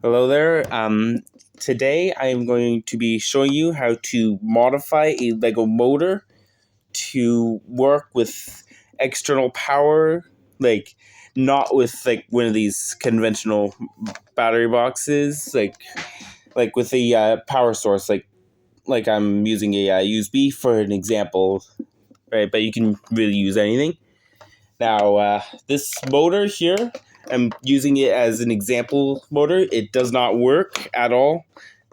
Hello there. Today I'm going to be showing you how to modify a Lego motor to work with external power, like not with like one of these conventional battery boxes, like with a power source, like I'm using a USB for an example, right? But you can really use anything. Now, this motor here, I'm using it as an example motor. It does not work at all.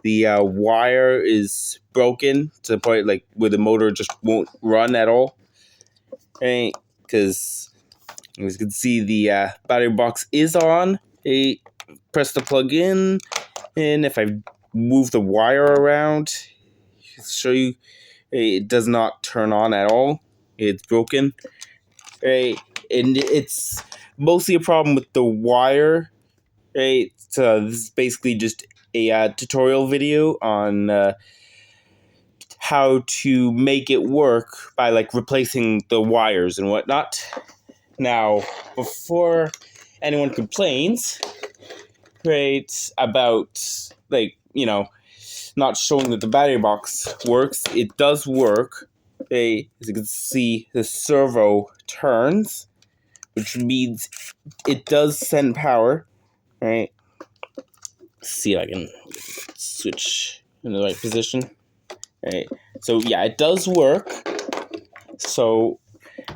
The wire is broken to the point like where the motor just won't run at all. Right? Because as you can see, the battery box is on. I press the plug in, and if I move the wire around, I'll show you, it does not turn on at all. It's broken. Right? And it's mostly a problem with the wire, right? So this is basically just a tutorial video on how to make it work by like replacing the wires and whatnot. Now, before anyone complains, right, about not showing that the battery box works, it does work. Okay, as you can see, the servo turns, which means it does send power, right? Let's see if I can switch in the right position. Right. So yeah, it does work. So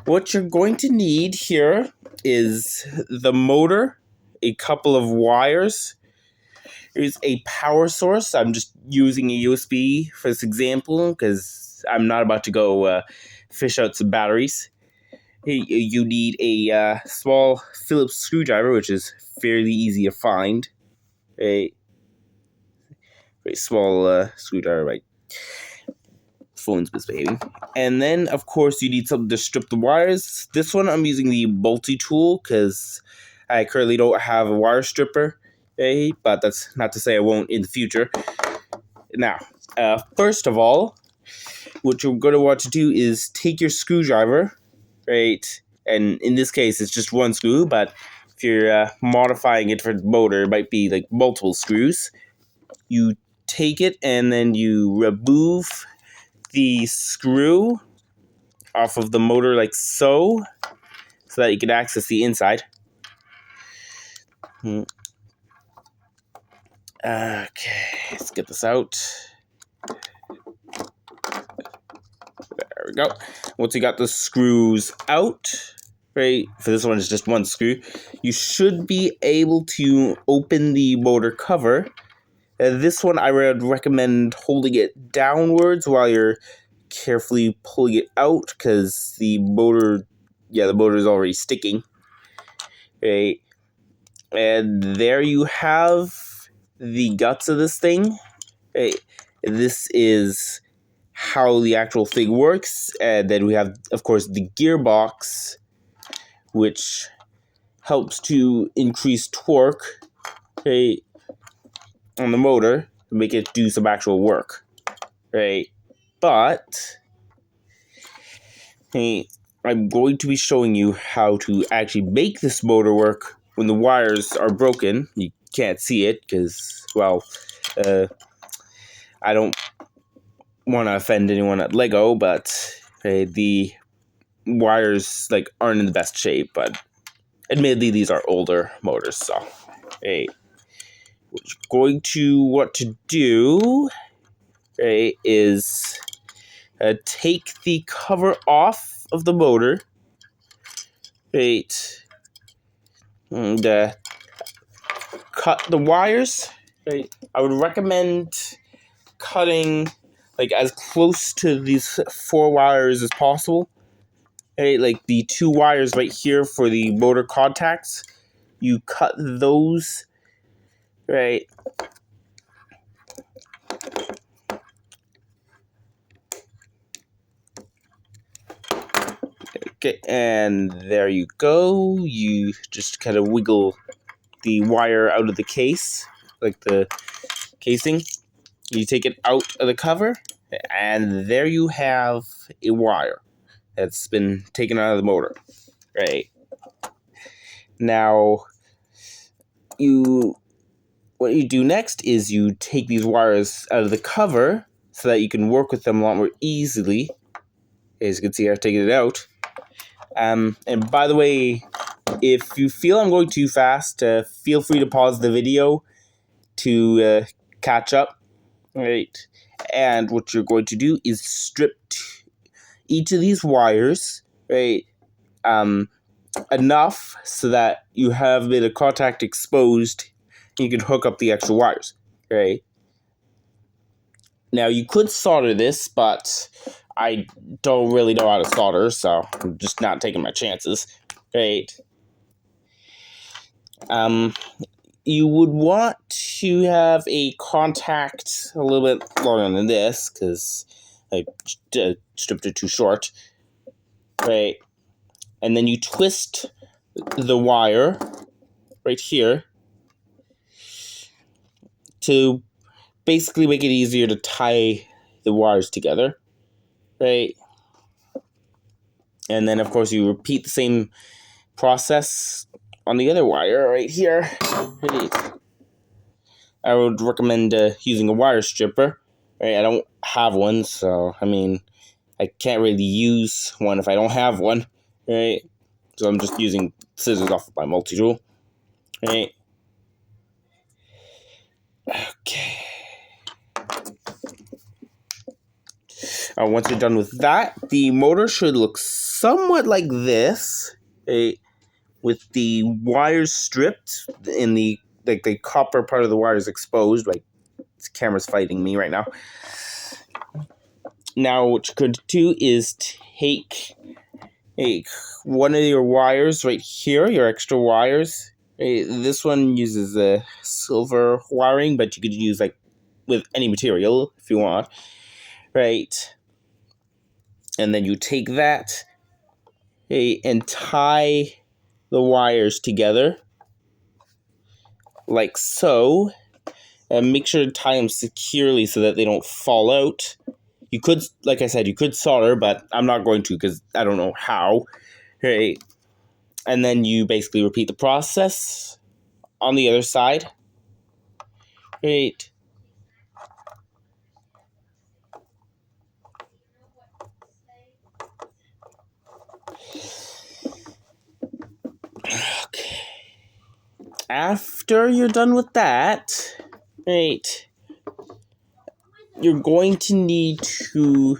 what you're going to need here is the motor, a couple of wires. There's a power source. I'm just using a USB for this example because I'm not about to go fish out some batteries. You need a small Phillips screwdriver, which is fairly easy to find. A very small screwdriver, right? Phone's misbehaving. And then, of course, you need something to strip the wires. This one, I'm using the multi-tool because I currently don't have a wire stripper. But that's not to say I won't in the future. Now, first of all, what you're going to want to do is take your screwdriver, right? And in this case, it's just one screw, but if you're modifying it for the motor, it might be like multiple screws. You take it and then you remove the screw off of the motor like so that you can access the inside. Okay, let's get this out. There we go. Once you got the screws out, right, for this one it's just one screw, you should be able to open the motor cover. This one I would recommend holding it downwards while you're carefully pulling it out because the motor is already sticking. Okay, and there you have the guts of this thing. Okay, this is how the actual thing works. And then we have, of course, the gearbox, which helps to increase torque, okay, on the motor to make it do some actual work, right? But hey, I'm going to be showing you how to actually make this motor work when the wires are broken. You can't see it because, well, I don't want to offend anyone at Lego, but the wires like aren't in the best shape. But admittedly, these are older motors, so hey, what to do is take the cover off of the motor, right, and cut the wires. Right, I would recommend cutting like as close to these four wires as possible. Right, like the two wires right here for the motor contacts, you cut those, right? Okay, and there you go. You just kind of wiggle the wire out of the case, like the casing. You take it out of the cover, and there you have a wire that's been taken out of the motor. Right. Now, what you do next is you take these wires out of the cover so that you can work with them a lot more easily. As you can see, I've taken it out. And by the way, if you feel I'm going too fast, feel free to pause the video to catch up. Right. And what you're going to do is strip each of these wires, right, enough so that you have a bit of contact exposed. You can hook up the extra wires, right? Now, you could solder this, but I don't really know how to solder, so I'm just not taking my chances, right? You would want to have a contact a little bit longer than this, because I stripped it too short, right? And then you twist the wire right here to basically make it easier to tie the wires together, right? And then, of course, you repeat the same process on the other wire right here. Right. I would recommend using a wire stripper. Right? I don't have one, so, I mean, I can't really use one if I don't have one, right? So I'm just using scissors off of my multi-tool, right? Okay. Once you're done with that, the motor should look somewhat like this, right? With the wires stripped and the copper part of the wires exposed. Like, this camera's fighting me right now. Now, what you could do is take one of your wires right here, your extra wires. This one uses a silver wiring, but you could use like with any material if you want, right? And then you take that and tie the wires together like so, and make sure to tie them securely so that they don't fall out. You could, like I said, you could solder, but I'm not going to because I don't know how, right? And then you basically repeat the process on the other side, right? Okay. After you're done with that, right, you're going to need to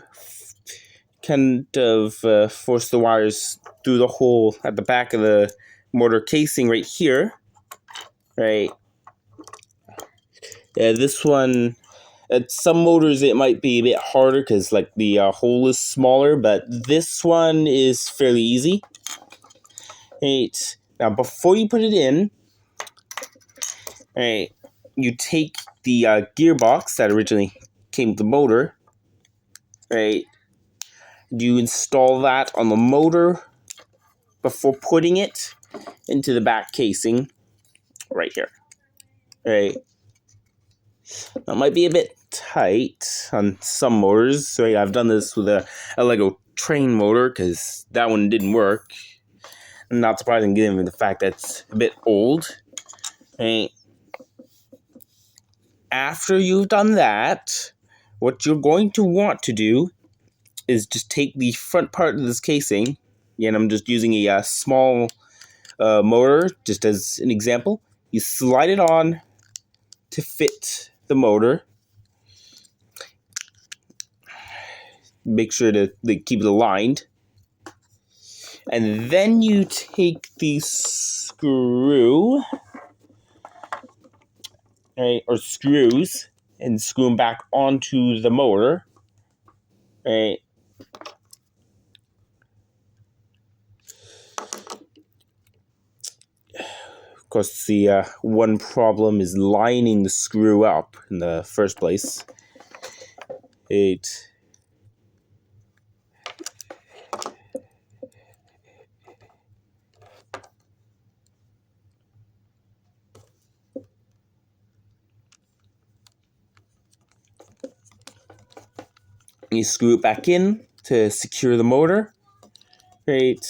kind of force the wires through the hole at the back of the motor casing right here, right? This one, at some motors it might be a bit harder because like the hole is smaller, but this one is fairly easy. Right, now before you put it in, right, you take the gearbox that originally came with the motor, right? You install that on the motor before putting it into the back casing right here, right? That might be a bit tight on some motors, right? I've done this with a Lego train motor because that one didn't work. Not surprising given the fact that it's a bit old, right? After you've done that, what you're going to want to do is just take the front part of this casing, and I'm just using a small motor just as an example. You slide it on to fit the motor. Make sure to keep it aligned. And then you take the screw, right, or screws, and screw them back onto the motor, right? Of course, the one problem is lining the screw up in the first place. You screw it back in to secure the motor, right?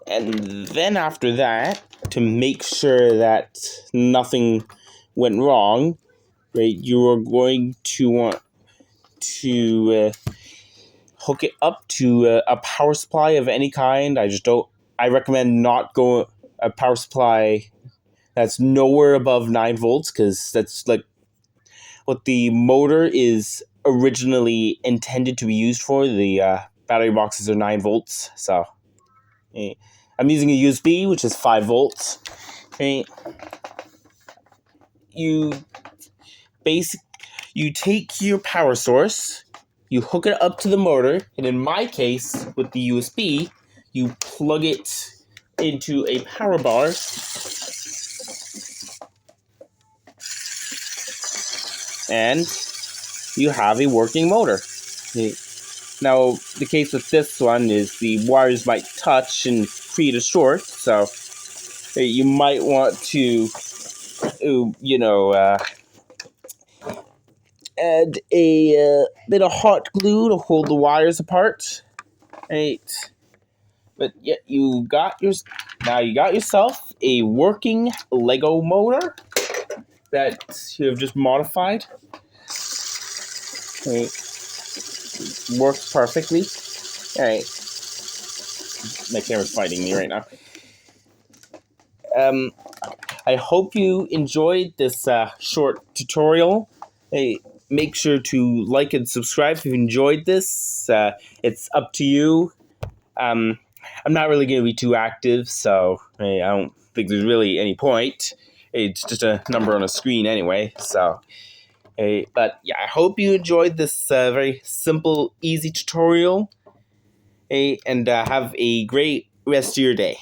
And then after that, to make sure that nothing went wrong, right, you are going to want to hook it up to a power supply of any kind. I recommend not going a power supply that's nowhere above 9 volts, because that's like what the motor is originally intended to be used for. The battery boxes are 9 volts, so I'm using a USB, which is 5 volts. Okay. You basic you take your power source, you hook it up to the motor, and in my case, with the USB, you plug it into a power bar, and you have a working motor. Now, the case with this one is the wires might touch and create a short, so you might want to, add a bit of hot glue to hold the wires apart. Right. But yeah, you got yourself a working Lego motor that you have just modified. Right. Works perfectly. Alright. My camera's fighting me right now. I hope you enjoyed this short tutorial. Hey, make sure to like and subscribe if you enjoyed this. It's up to you. I'm not really going to be too active, so hey, I don't think there's really any point. It's just a number on a screen anyway, so hey, but yeah, I hope you enjoyed this very simple, easy tutorial. Hey, and have a great rest of your day.